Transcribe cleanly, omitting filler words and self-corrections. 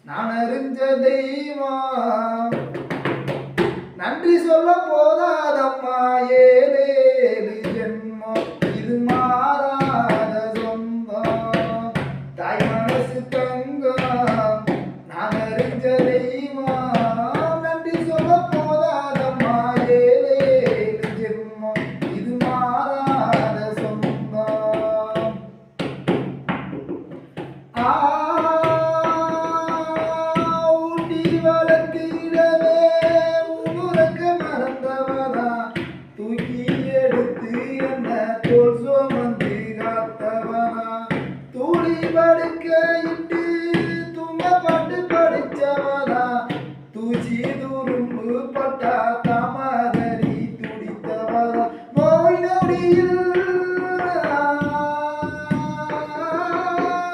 நான் அறிஞ்ச தெய்வம் நன்றி சொல்ல போதாதம்மா ஏழேழு ஜென்மம் இது மாறாத சொந்தம் தாய் மனசு தங்கம் நான் அறிஞ்ச தெய்வம் நன்றி சொல்ல போதாதம்மா ஏழேழு ஜென்மம் இது மாறாத சொந்தம் ஊட்டி வளர்த்திடவே உனக்க மறந்தவனா தூக்கி எடுத்து என்ன தோல் சுமந்து காத்தவனா தூளி படுக்க இட்டு தும்ப பாட்டு படிச்சவனா